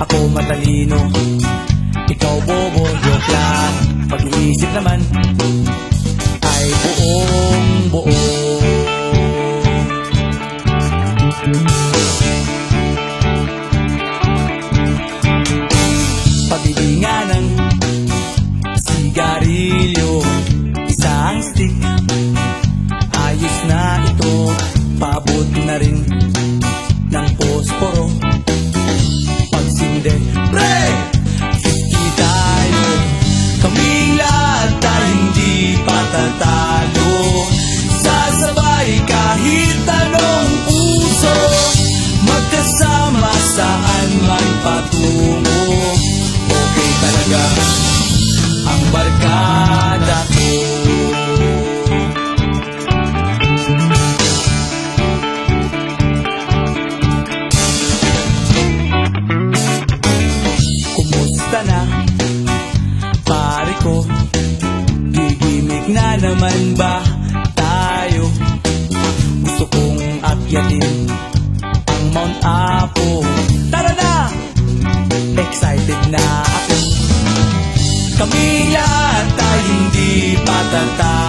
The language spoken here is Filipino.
Ako matalino, ikaw bobo, joke lang. Pag-iisip naman ay buong buo. Pabili nga ng sigarilyo, isang stick, ayos na ito. Paabot na rin ng posporo. Pagsinde, pre! 50 tayo, kaming lahat tayo hindi patatalo. Sasabay kahit anong puso, magkasama saan man patungo. Okay talaga ang barkada ko. Kumusta na, pare ko? Gigimik na naman ba tayo? Gusto kong akyatin ang Mount Apo. Tara na! Excited na ako. Kami lahat tayo hindi patatalo.